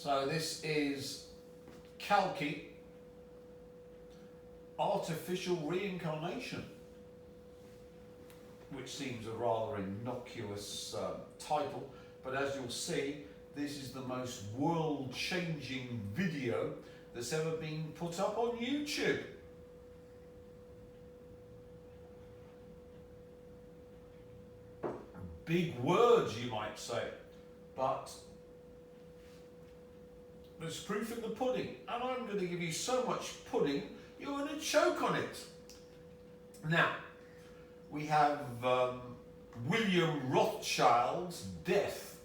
So this is Kalki Artificial-Reincarnation, which seems a rather innocuous title, but as you'll see, this is the most world-changing video that's ever been put up on YouTube. Big words, you might say, but there's proof in the pudding, and I'm going to give you so much pudding you're going to choke on it. Now, we have William Rothschild's death.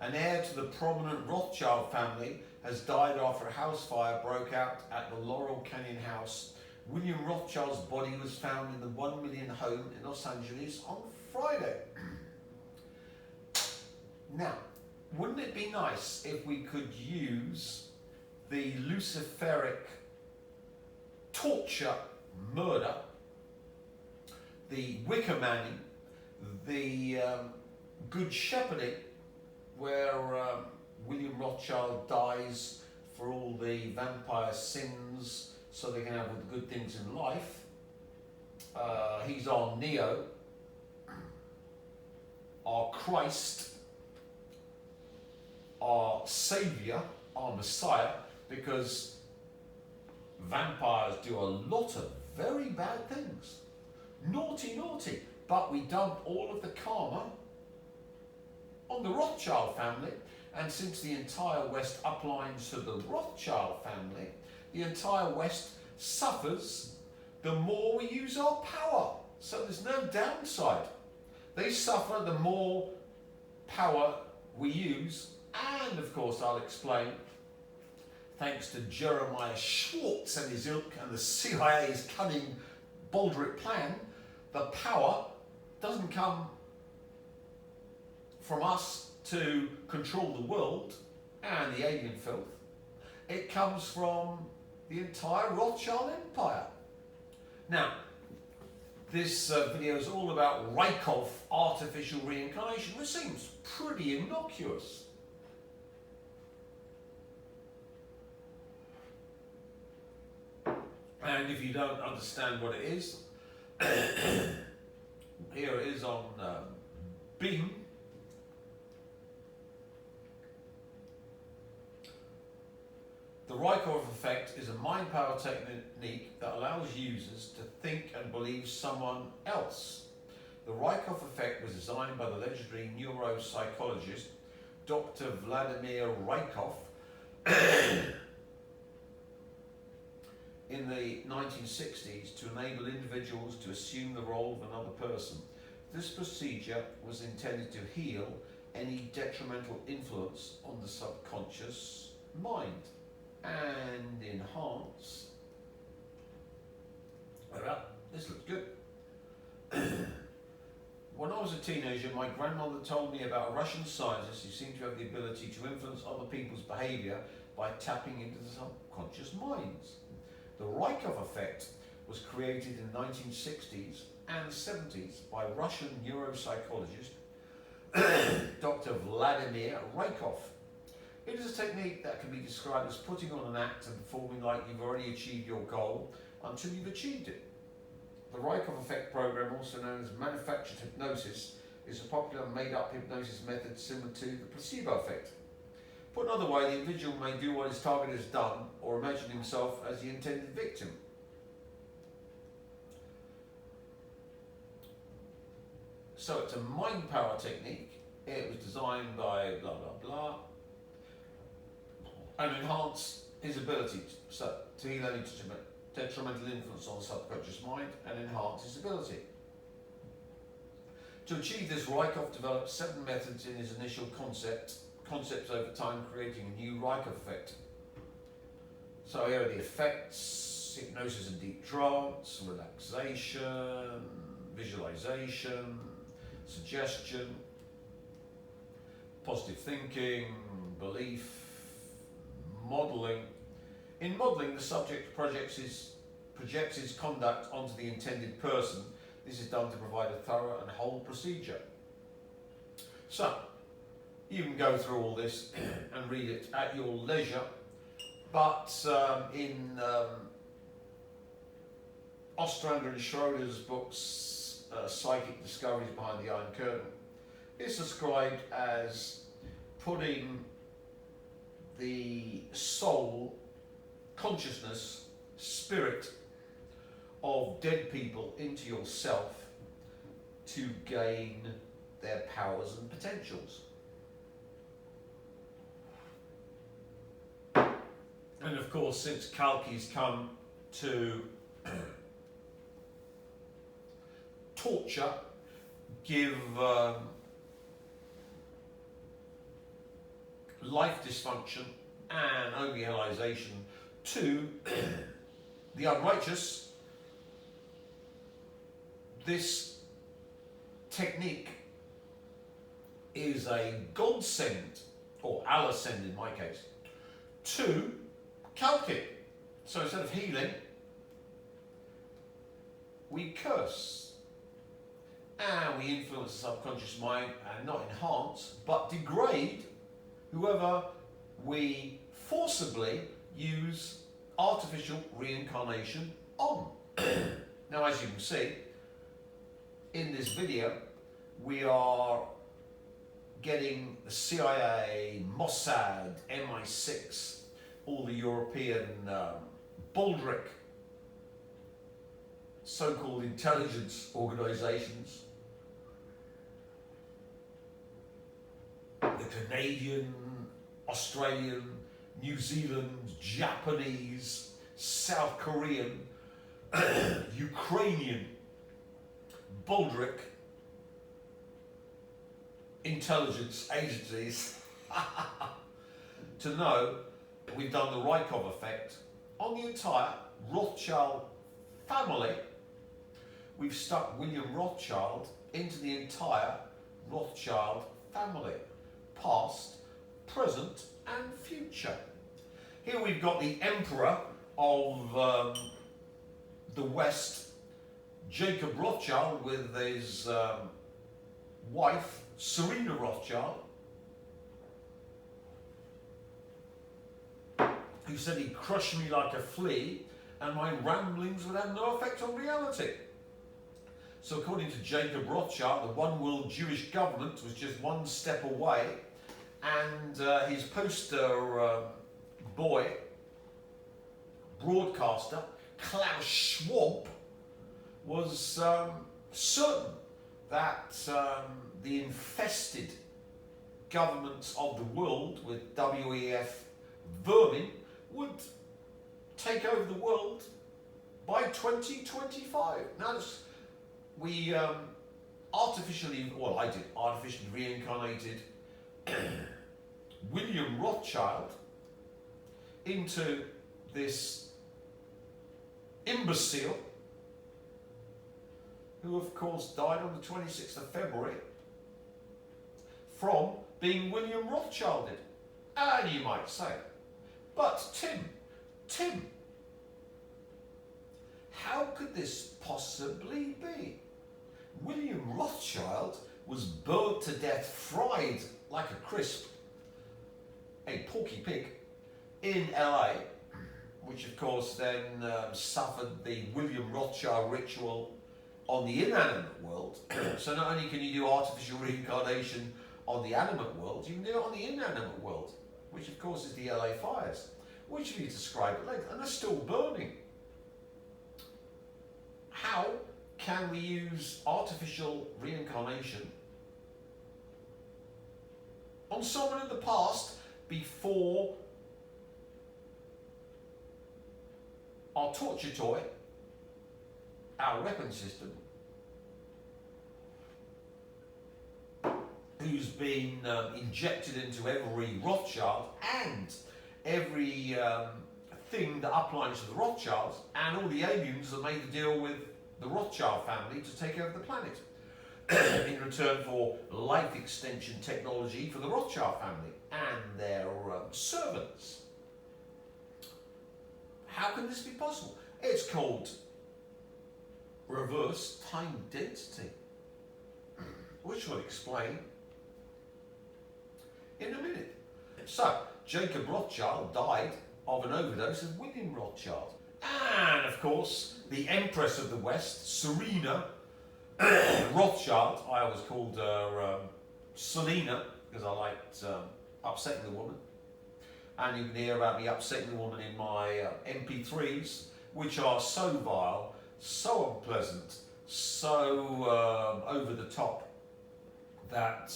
An heir to the prominent Rothschild family has died after a house fire broke out at the Laurel Canyon house. William Rothschild's body was found in the 1 million home in Los Angeles on Friday. Now, wouldn't it be nice if we could use the Luciferic torture, murder, the Wicker Manning, the Good Shepherding, where William Rothschild dies for all the vampire sins so they can have the good things in life. He's our Neo, our Christ, our Saviour, our Messiah, because vampires do a lot of very bad things. Naughty, naughty. But we dump all of the karma on the Rothschild family, and since the entire West uplines to the Rothschild family, the entire West suffers the more we use our power. So there's no downside. They suffer the more power we use, and of course I'll explain, thanks to Jeremiah Schwartz and his ilk and the CIA's cunning Baldric plan, the power doesn't come from us to control the world and the alien filth. It comes from the entire Rothschild empire. Now, this video is all about Rykov artificial reincarnation, which seems pretty innocuous. And if you don't understand what it is, here it is on Beam. The Rykov effect is a mind power technique that allows users to think and believe someone else. The Rykov effect was designed by the legendary neuropsychologist Dr. Vladimir Rykov in the 1960s to enable individuals to assume the role of another person. This procedure was intended to heal any detrimental influence on the subconscious mind and enhance. Well, this looks good. When I was a teenager, my grandmother told me about a Russian scientist who seemed to have the ability to influence other people's behavior by tapping into the subconscious minds. The Rykov effect was created in the 1960s and 70s by Russian neuropsychologist Dr. Vladimir Rykov. It is a technique that can be described as putting on an act and performing like you've already achieved your goal until you've achieved it. The Rykov effect program, also known as manufactured hypnosis, is a popular made-up hypnosis method similar to the placebo effect. Put another way, the individual may do what his target has done or imagine himself as the intended victim. So it's a mind power technique. It was designed by blah blah blah and enhance his abilities to heal any detrimental influence on the subconscious mind and enhance his ability. To achieve this, Rykov developed 7 methods in his initial concepts over time, creating a new Rykov effect. So here are the effects: hypnosis and deep trance, relaxation, visualization, suggestion, positive thinking, belief, modelling. In modelling, the subject projects his conduct onto the intended person. This is done to provide a thorough and whole procedure. So, You can go through all this and read it at your leisure, but in Ostrander and Schroeder's books, Psychic Discoveries Behind the Iron Curtain, it's described as putting the soul, consciousness, spirit of dead people into yourself to gain their powers and potentials. And of course, since Kalki's come to torture, give life dysfunction and overrealization to the unrighteous, this technique is a godsend, or Allah send in my case, to Kalki. So instead of healing, we curse. And we influence the subconscious mind and not enhance, but degrade whoever we forcibly use artificial reincarnation on. Now, as you can see, in this video, we are getting the CIA, Mossad, MI6, all the European Baldric so-called intelligence organizations, the Canadian, Australian, New Zealand, Japanese, South Korean, Ukrainian, Baldric intelligence agencies to know we've done the Rykov effect on the entire Rothschild family. We've stuck William Rothschild into the entire Rothschild family, past, present and future. Here we've got the Emperor of the West, Jacob Rothschild, with his wife, Serena Rothschild, who said he'd crush me like a flea and my ramblings would have no effect on reality. So according to Jacob Rothschild, the one world Jewish government was just one step away, and his poster boy, broadcaster, Klaus Schwab, was certain that the infested governments of the world with WEF vermin would take over the world by 2025. Now, we artificially reincarnated William Rothschild into this imbecile who of course died on the 26th of February from being William Rothschilded. And you might say, but Tim, how could this possibly be? William Rothschild was burnt to death, fried like a crisp, a porky pig, in LA, which of course then suffered the William Rothschild ritual on the inanimate world. So not only can you do artificial reincarnation on the animate world, you can do it on the inanimate world, which of course is the LA fires, which we described later, and they're still burning. How can we use artificial reincarnation on someone in the past before our torture toy, our weapon system, who's been injected into every Rothschild and every thing that uplines to the Rothschilds, and all the aliens that made the deal with the Rothschild family to take over the planet in return for life extension technology for the Rothschild family and their servants. How can this be possible? It's called reverse time density, which will explain in a minute. So, Jacob Rothschild died of an overdose of William Rothschild. And of course, the Empress of the West, Serena Rothschild, I always called her Selena, because I liked upsetting the woman. And you can hear about me upsetting the woman in my MP3s, which are so vile, so unpleasant, so over the top, that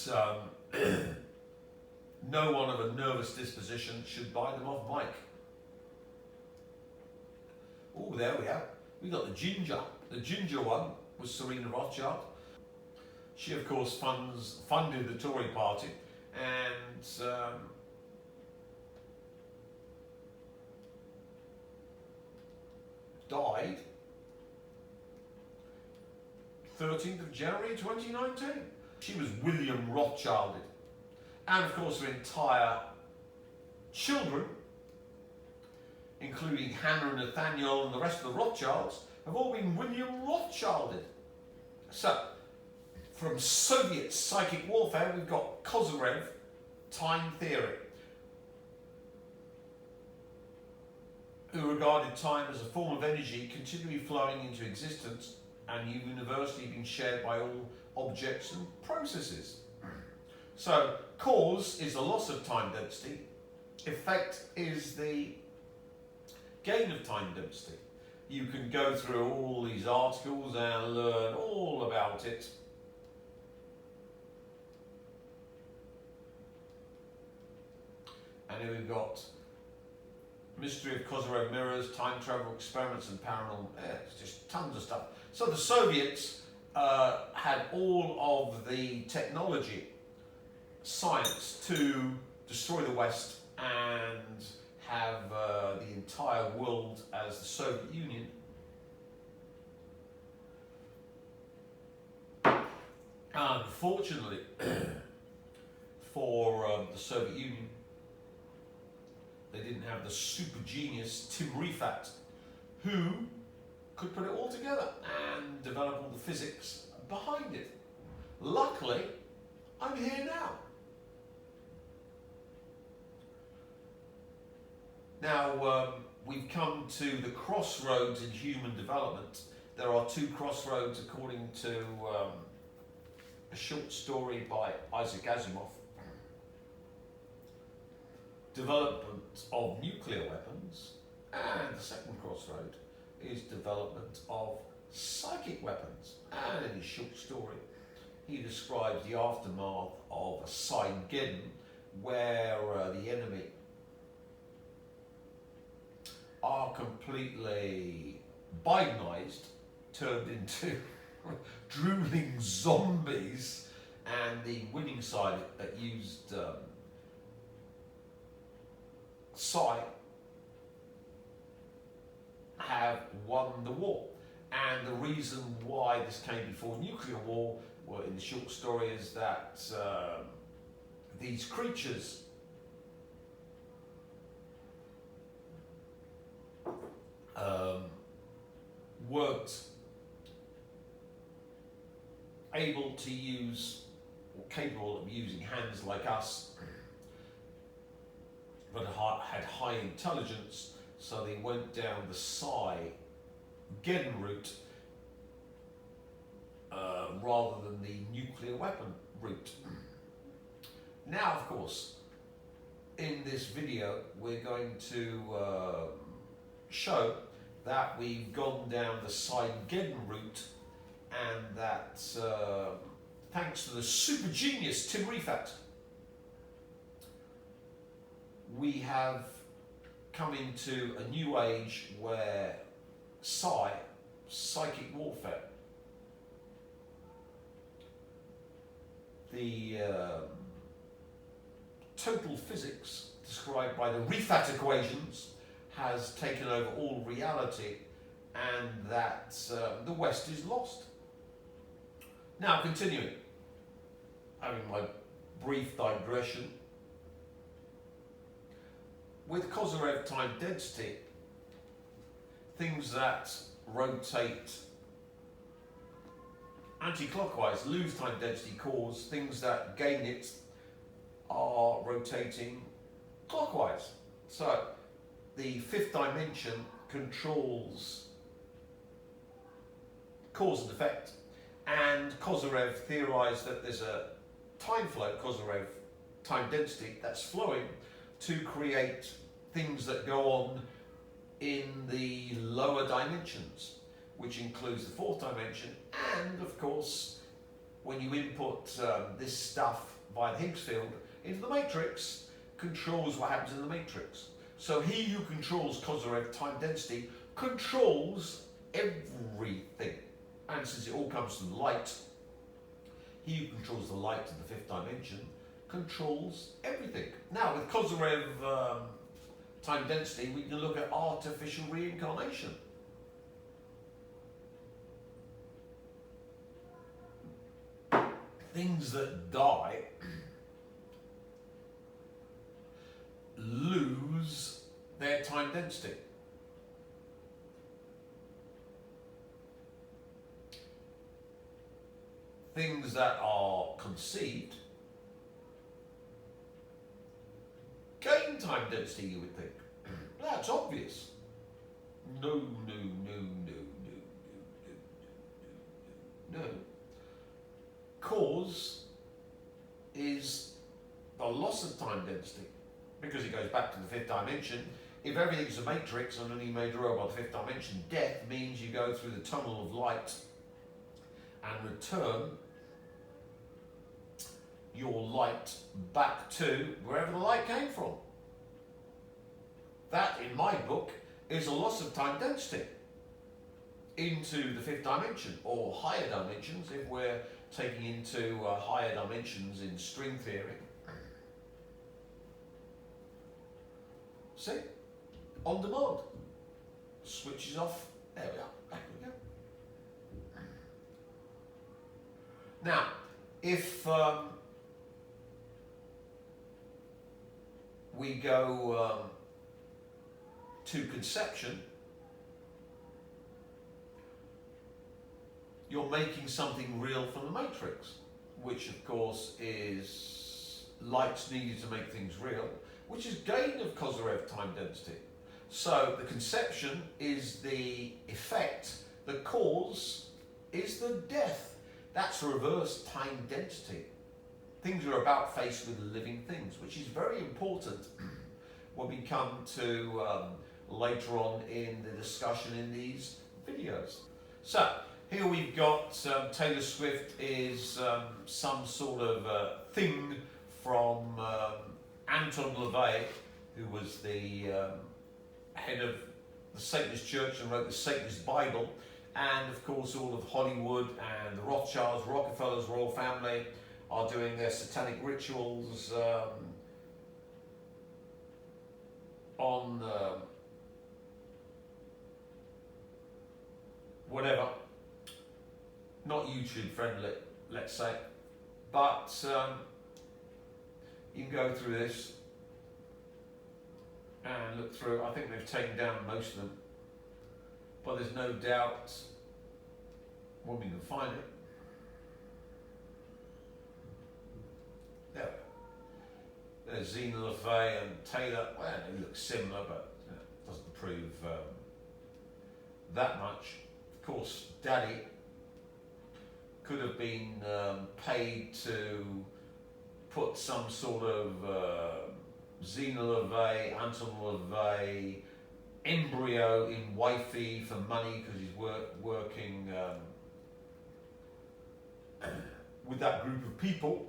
no one of a nervous disposition should buy them off mic. Oh, there we are. We got the ginger. The ginger one was Serena Rothschild. She, of course, funded the Tory party and died 13th of January 2019. She was William Rothschilded. And of course her entire children, including Hannah and Nathaniel and the rest of the Rothschilds, have all been William Rothschilded. So, from Soviet psychic warfare, we've got Kozyrev time theory, who regarded time as a form of energy continually flowing into existence and universally being shared by all objects and processes. So, cause is the loss of time density, effect is the gain of time density. You can go through all these articles and learn all about it. And here we've got mystery of Kozyrev mirrors, time travel experiments and paranormal. It's just tons of stuff. So the Soviets had all of the technology, science to destroy the West and have the entire world as the Soviet Union. Unfortunately for the Soviet Union, they didn't have the super genius Tim Rifat, who could put it all together and develop all the physics behind it. Luckily, I'm here now. Now, we've come to the crossroads in human development. There are two crossroads according to a short story by Isaac Asimov. Development of nuclear weapons, and the second crossroad is development of psychic weapons. And in his short story, he describes the aftermath of a Cygeddon, where the enemy are completely Bidenized, turned into drooling zombies, and the winning side that used Psi have won the war. And the reason why this came before nuclear war, well, in the short story, is that these creatures weren't able to use, or capable of using hands like us, but had high intelligence, so they went down the Cygeddon route rather than the nuclear weapon route. Now, of course, in this video, we're going to show that we've gone down the Cygeddon route, and that thanks to the super genius Tim Rifat, we have come into a new age where psychic warfare, the total physics described by the Rifat equations, has taken over all reality, and that the West is lost. Now, continuing, having my brief digression, with Kozyrev time density, things that rotate anti-clockwise lose time density, cause things that gain it are rotating clockwise. So the fifth dimension controls cause and effect, and Kozyrev theorized that there's a time flow, Kozyrev time density, that's flowing to create things that go on in the lower dimensions, which includes the fourth dimension, and of course when you input this stuff via the Higgs field into the matrix, controls what happens in the matrix. So he who controls Kozyrev time density controls everything. And since it all comes from light, he who controls the light in the fifth dimension controls everything. Now with Kozyrev time density, we can look at artificial reincarnation. Things that die lose their time density. Things that are conceived gain time density, you would think. That's obvious. No. Cause is the loss of time density, because it goes back to the fifth dimension. If everything's a matrix and only made real by the fifth dimension, death means you go through the tunnel of light and return your light back to wherever the light came from. That, in my book, is a loss of time density into the fifth dimension, or higher dimensions if we're taking into higher dimensions in string theory. See? On demand. Switches off. There we are. Back we go. Now, if we go to conception, you're making something real from the matrix, which of course is light's needed to make things real, which is gain of Kozyrev time density. So the conception is the effect, the cause is the death. That's reverse time density. Things are about face with living things, which is very important when we come to later on in the discussion in these videos. So here we've got Taylor Swift is some sort of thing from Anton LaVey, who was the head of the Satanist Church and wrote the Satanist Bible, and of course all of Hollywood and the Rothschilds, Rockefellers, royal family are doing their satanic rituals on whatever, not YouTube friendly, let's say, but you can go through this and look through. I think they've taken down most of them, but there's no doubt when we can find it. There. There's Zena LaVey and Taylor. Well, they look similar, but doesn't prove that much. Of course, Daddy could have been paid to put some sort of Zena LaVey, Anton LaVey embryo in wifey for money because he's working with that group of people.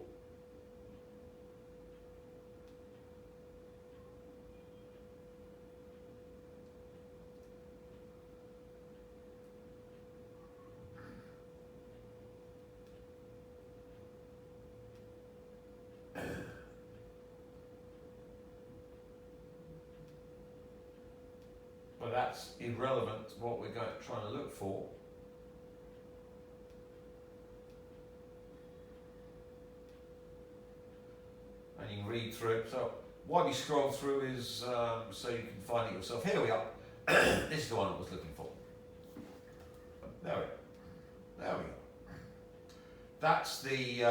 But that's irrelevant to what we're trying to look for. And you can read through it. So why we scroll through is so you can find it yourself. Here we are. This is the one I was looking for. There we go. That's the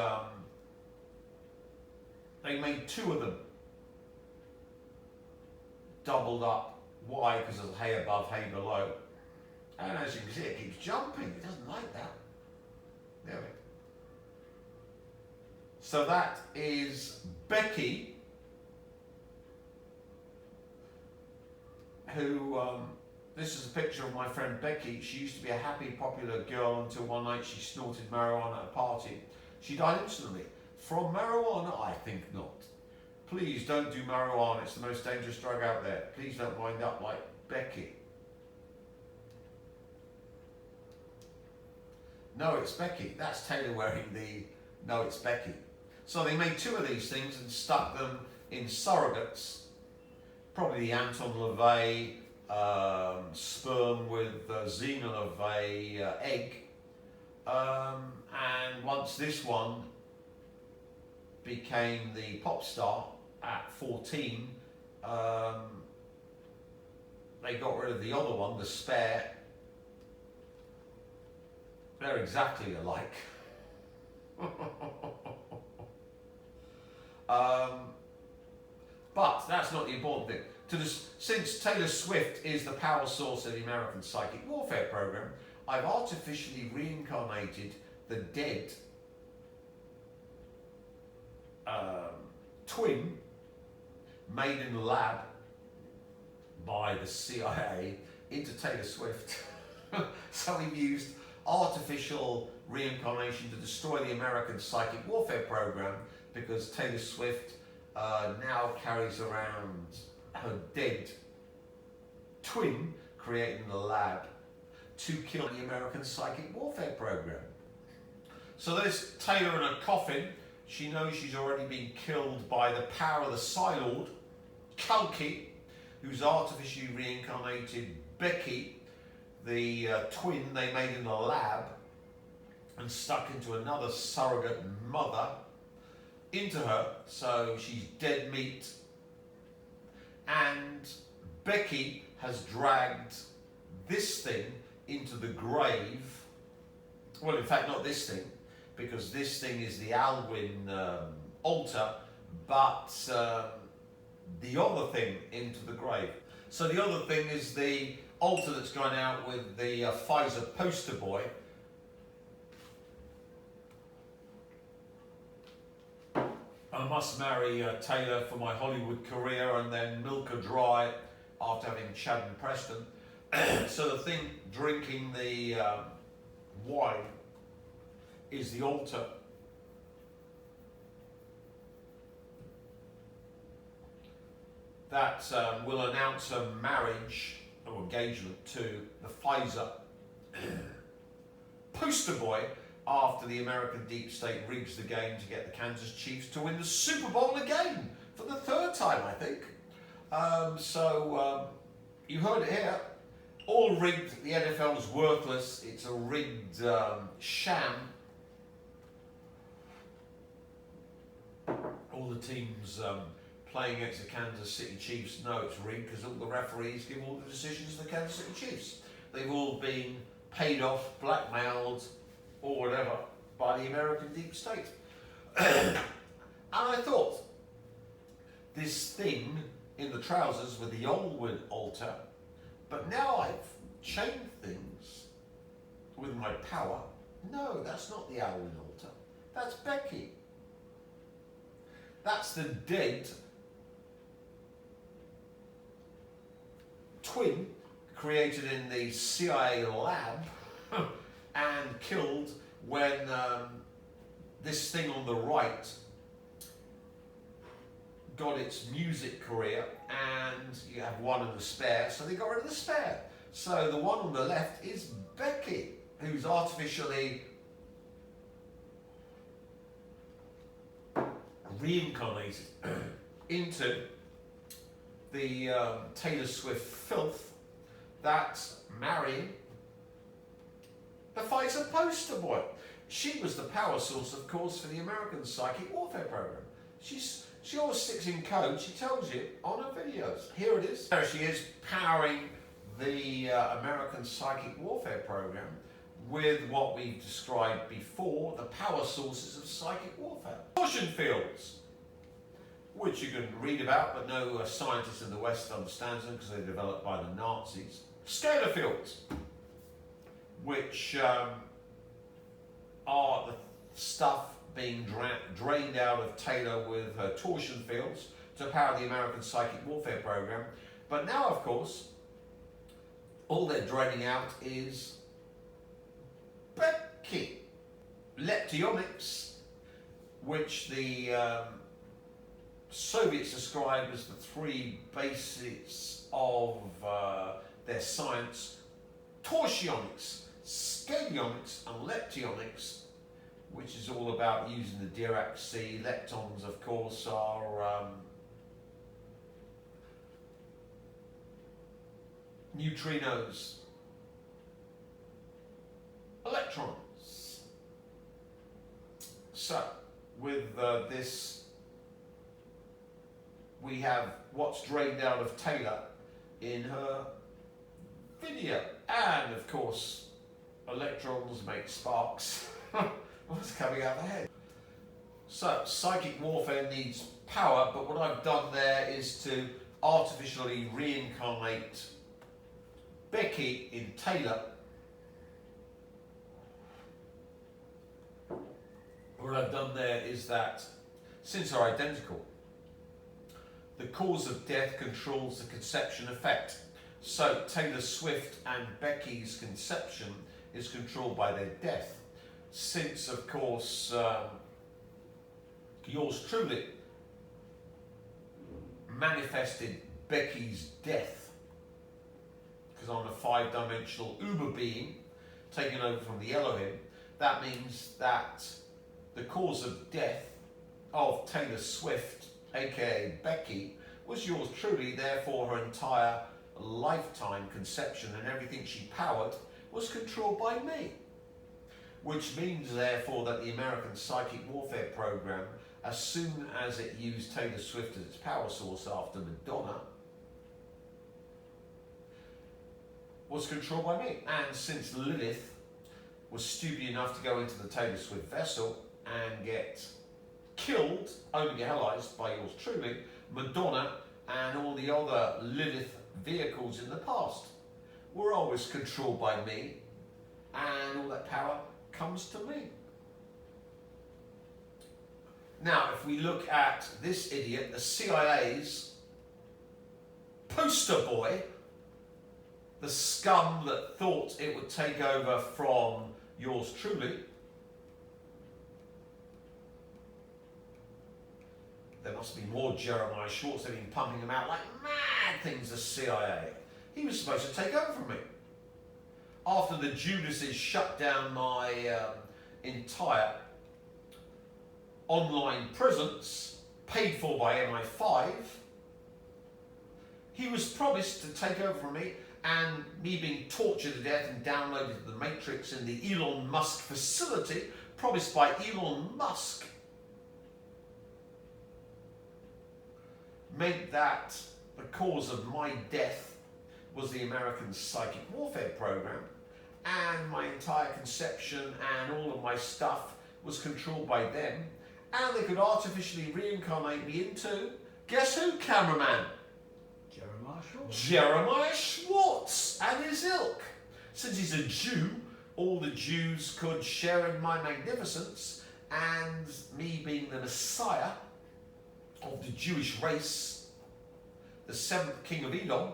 They made 2 of them. Doubled up. Why? Because there's hay above, hay below. And as you can see, it keeps jumping. It doesn't like that. There we go. So that is Becky, who, this is a picture of my friend Becky. She used to be a happy, popular girl until one night she snorted marijuana at a party. She died instantly. From marijuana? I think not. Please don't do marijuana. It's the most dangerous drug out there. Please don't wind up like Becky. No, it's Becky. That's Taylor wearing the no, it's Becky. So they made 2 of these things and stuck them in surrogates. Probably the Anton LaVey sperm with Xena LaVey egg. And once this one became the pop star at 14, they got rid of the other one, the spare. They're exactly alike. But that's not the important thing. Since Taylor Swift is the power source of the American Psychic Warfare Program, I've artificially reincarnated the dead twin made in the lab by the CIA into Taylor Swift. So we've used artificial reincarnation to destroy the American Psychic Warfare Program because Taylor Swift now carries around her dead twin created in the lab to kill the American Psychic Warfare Program. So there's Taylor in a coffin. She knows she's already been killed by the power of the Psylord, Kalki, who's artificially reincarnated Becky, the twin they made in the lab and stuck into another surrogate mother into her, so she's dead meat. And Becky has dragged this thing into the grave. Well, in fact, not this thing, because this thing is the Alwyn altar, but the other thing into the grave. So the other thing is the altar that's gone out with the Pfizer poster boy. I must marry Taylor for my Hollywood career and then milk her dry after having Chad and Preston. So the thing drinking the wine is the altar. That will announce her marriage or engagement to the Pfizer poster boy after the American deep state rigs the game to get the Kansas Chiefs to win the Super Bowl again for the 3rd time, I think. You heard it here. All rigged. The NFL is worthless. It's a rigged sham. All the teams playing against the Kansas City Chiefs know it's rigged because all the referees give all the decisions to the Kansas City Chiefs. They've all been paid off, blackmailed, or whatever by the American deep state. And I thought, this thing in the trousers with the Alwyn altar, but now I've chained things with my power. No, that's not the Alwyn altar. That's Becky. That's the dead twin created in the CIA lab and killed when this thing on the right got its music career, and you have one in the spare, so they got rid of the spare. So the one on the left is Becky, who's artificially reincarnated into the Taylor Swift filth that's marrying the Pfizer poster boy. She was the power source, of course, for the American Psychic Warfare Program. She always sticks in code. She tells you on her videos. Here it is. There she is, powering the American Psychic Warfare Program with what we've described before, the power sources of psychic warfare. Abortion fields. which you can read about, but no scientist in the West understands them because they were developed by the Nazis. Scalar fields, which are the stuff being drained out of Taylor with her torsion fields to power the American psychic warfare program. But now, of course, all they're draining out is Becky. Leptionics, which the Soviets described as the three bases of their science: torsionics, scalionics, and leptionics, which is all about using the Dirac sea. Leptons, of course, are neutrinos, electrons. So, with this, we have what's drained out of Taylor in her video. And, of course, electrons make sparks. What's coming out of the head? So, psychic warfare needs power, but what I've done there is to artificially reincarnate Becky in Taylor. What I've done there is that, since they're identical, the cause of death controls the conception effect. So Taylor Swift and Becky's conception is controlled by their death. Since, of course, yours truly manifested Becky's death, because I'm a five-dimensional uber being taken over from the Elohim, that means that the cause of death of Taylor Swift, aka Becky, was yours truly. Therefore, her entire lifetime conception and everything she powered was controlled by me. Which means, therefore, that the American Psychic Warfare Program, as soon as it used Taylor Swift as its power source after Madonna, was controlled by me. And since Lilith was stupid enough to go into the Taylor Swift vessel and get killed, only allies by yours truly, Madonna and all the other Lilith vehicles in the past were always controlled by me, and all that power comes to me. Now, if we look at this idiot, the CIA's poster boy, the scum that thought it would take over from yours truly, there must be more Jeremiah Schwartz. They've been pumping him out like mad things, the CIA. He was supposed to take over from me. After the Judases shut down my entire online presence, paid for by MI5, he was promised to take over from me, and me being tortured to death and downloaded to the Matrix in the Elon Musk facility, promised by Elon Musk, meant that the cause of my death was the American Psychic Warfare Program, and my entire conception and all of my stuff was controlled by them, and they could artificially reincarnate me into, guess who, cameraman? Jeremiah Schwartz. Jeremiah Schwartz and his ilk. Since he's a Jew, all the Jews could share in my magnificence, and me being the Messiah of the Jewish race, the seventh king of Edom,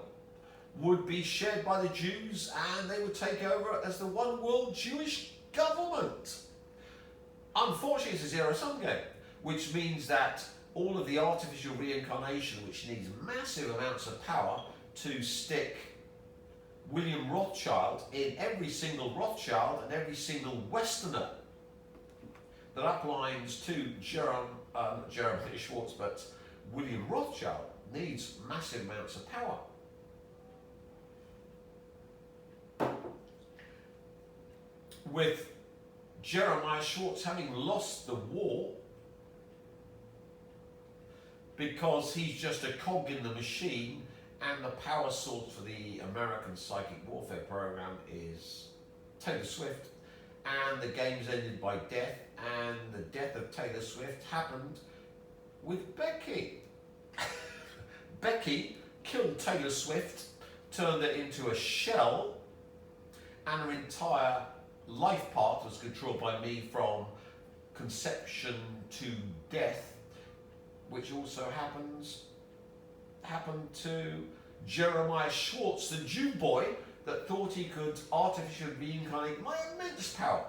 would be shared by the Jews, and they would take over as the one world Jewish government. Unfortunately, it's a zero-sum game, which means that all of the artificial reincarnation, which needs massive amounts of power to stick William Rothschild in every single Rothschild and every single Westerner that uplines to Jeremiah Schwartz, but William Rothschild, needs massive amounts of power. With Jeremiah Schwartz having lost the war because he's just a cog in the machine, and the power source for the American Psychic Warfare Program is Taylor Swift, and the game's ended by death, and the death of Taylor Swift happened with Becky. Becky killed Taylor Swift, turned her into a shell, and her entire life path was controlled by me from conception to death, which also happened to Jeremiah Schwartz, the Jew boy that thought he could artificially reincarnate my immense power,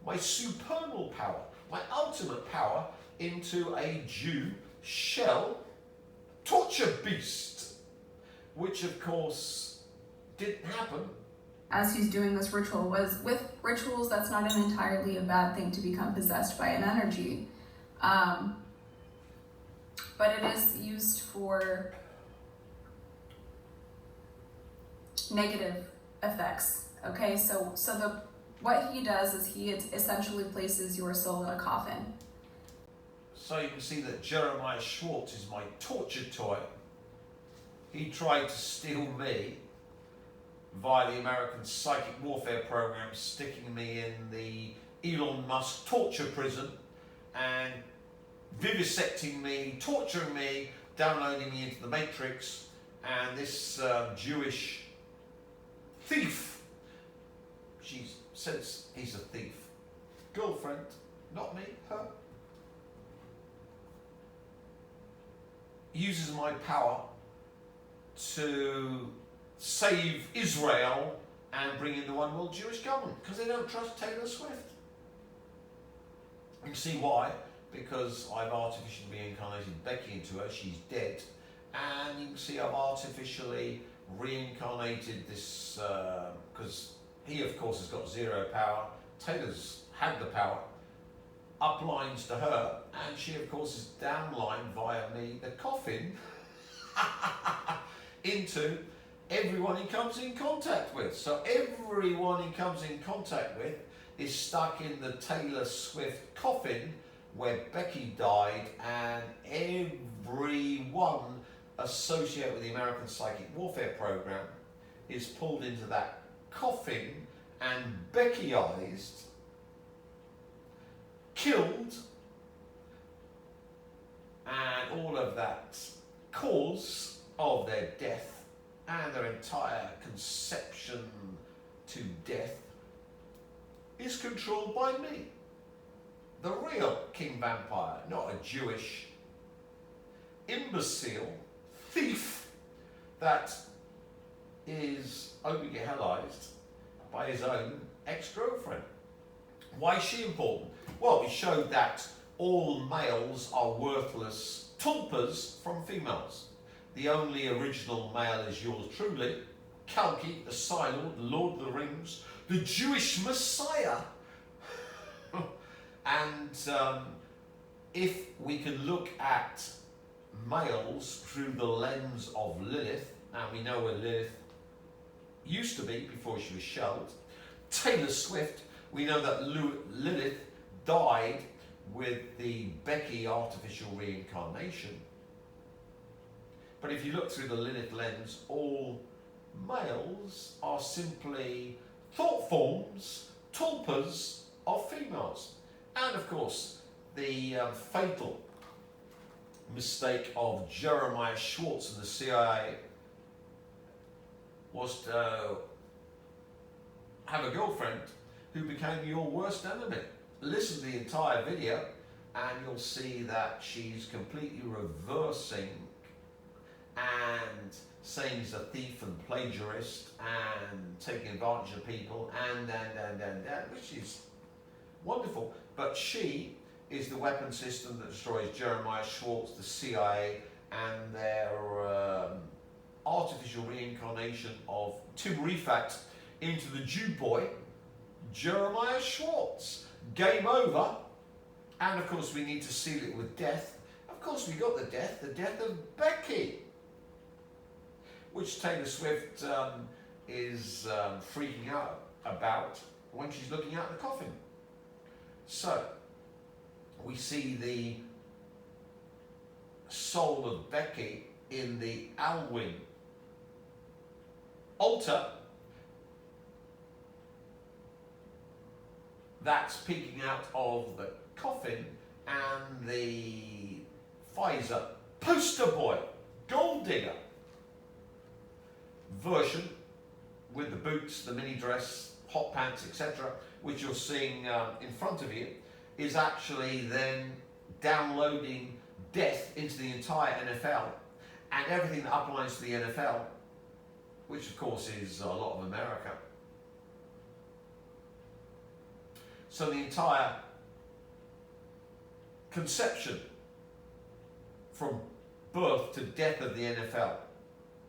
my supernal power, my ultimate power into a Jew shell torture beast, which of course didn't happen. As he's doing this ritual, was with rituals, that's not an entirely a bad thing to become possessed by an energy. But it is used for negative effects. Okay, so what he does is he essentially places your soul in a coffin. So you can see that Jeremiah Schwartz is my torture toy. He tried to steal me via the American psychic warfare program, sticking me in the Elon Musk torture prison and vivisecting me, torturing me, downloading me into the Matrix. And this Jewish thief, she says he's a thief. Girlfriend, not me, her. Uses my power to save Israel and bring in the one world Jewish government because they don't trust Taylor Swift. You can see why, because I've artificially reincarnated Becky into her, she's dead, and you can see I've artificially reincarnated this, because he of course has got zero power, Taylor's had the power, uplines to her, and she of course is downlined via me, the coffin, into everyone he comes in contact with. So everyone he comes in contact with is stuck in the Taylor Swift coffin where Becky died, and everyone associated with the American Psychic Warfare Program is pulled into that coffin and Beckyized, killed, and all of that cause of their death and their entire conception to death is controlled by me, the real King Vampire, not a Jewish imbecile thief that is overgehelized by his own ex-girlfriend. Why is she important? Well, we showed that all males are worthless tulpas from females. The only original male is yours truly, Kalki, the Silent, Lord of the Rings, the Jewish Messiah. And if we can look at males through the lens of Lilith, and we know where Lilith used to be before she was shelled, Taylor Swift, we know that Lilith died with the Becky artificial reincarnation. But if you look through the Lilith lens, all males are simply thought forms, tulpas of females. And of course, the fatal mistake of Jeremiah Schwartz and the CIA was to have a girlfriend who became your worst enemy. Listen to the entire video and you'll see that she's completely reversing and saying he's a thief and plagiarist and taking advantage of people and, which is wonderful. But she is the weapon system that destroys Jeremiah Schwartz, the CIA, and their artificial reincarnation of Timurifax into the Jew boy, Jeremiah Schwartz. Game over. And of course we need to seal it with death. Of course we got the death of Becky, which Taylor Swift is freaking out about when she's looking at the coffin. So we see the soul of Becky in the Alwyn altar that's peeking out of the coffin, and the Pfizer poster boy, gold digger version with the boots, the mini dress, hot pants, etc., which you're seeing in front of you, is actually then downloading death into the entire NFL and everything that uplines to the NFL, which of course is a lot of America. So the entire conception from birth to death of the NFL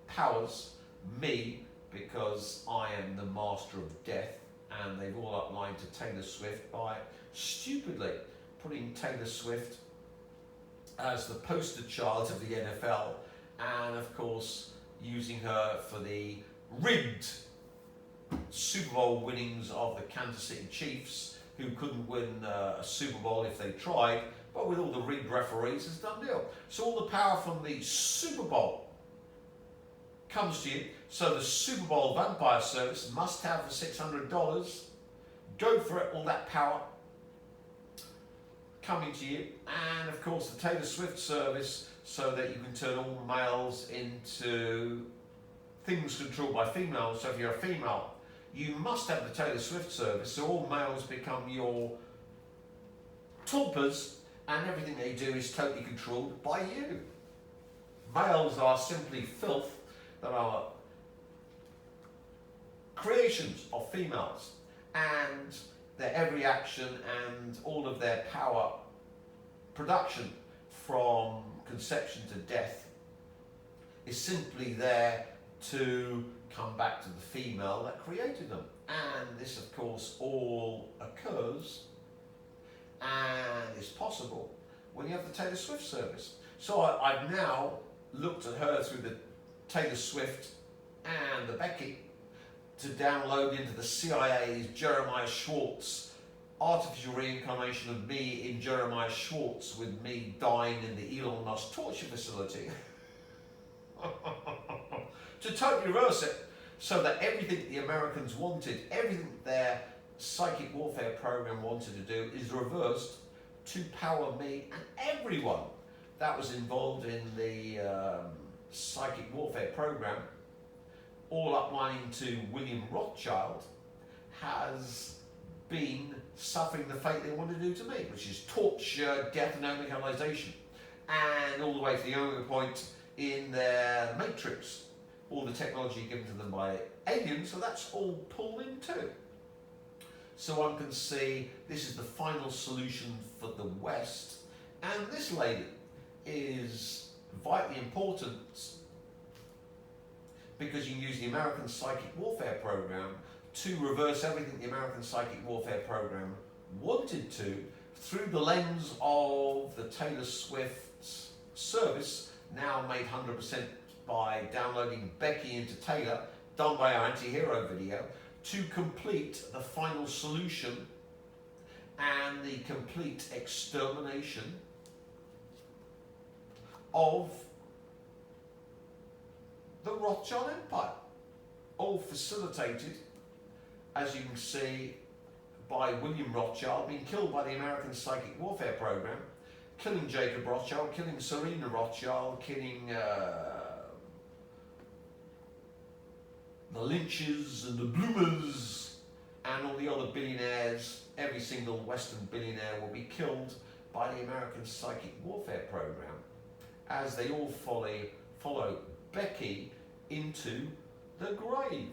powers me, because I am the master of death, and they've all uplined to Taylor Swift by stupidly putting Taylor Swift as the poster child of the NFL, and of course using her for the rigged Super Bowl winnings of the Kansas City Chiefs, who couldn't win a Super Bowl if they tried, but with all the rigged referees, it's a done deal. So all the power from the Super Bowl comes to you. So the Super Bowl vampire service must have the $600. Go for it, all that power coming to you. And of course the Taylor Swift service, so that you can turn all males into things controlled by females. So if you're a female, you must have the Taylor Swift service, so all males become your tulpas, and everything they do is totally controlled by you. Males are simply filth that are creations of females, and their every action and all of their power production from conception to death is simply there to come back to the female that created them. And this of course all occurs and is possible when you have the Taylor Swift service. So I've now looked at her through the Taylor Swift and the Becky to download into the CIA's Jeremiah Schwartz artificial reincarnation of me in Jeremiah Schwartz, with me dying in the Elon Musk torture facility. To totally reverse it, so that everything the Americans wanted, everything their psychic warfare program wanted to do, is reversed to power me and everyone that was involved in the psychic warfare program, all uplining to William Rothschild, has been suffering the fate they want to do to me, which is torture, death and omicalization, and all the way to the only point in their matrix, all the technology given to them by aliens, so that's all pulled in too. So one can see this is the final solution for the West, and this lady is vitally important because you can use the American Psychic Warfare Program to reverse everything the American Psychic Warfare Program wanted to, through the lens of the Taylor Swift service, now made 100% by downloading Becky into Taylor, done by our anti-hero video, to complete the final solution and the complete extermination of the Rothschild Empire, all facilitated, as you can see, by William Rothschild being killed by the American Psychic Warfare Program, killing Jacob Rothschild, killing Serena Rothschild, killing the Lynches and the Bloomers and all the other billionaires. Every single Western billionaire will be killed by the American Psychic Warfare Program, as they all follow Becky into the grave.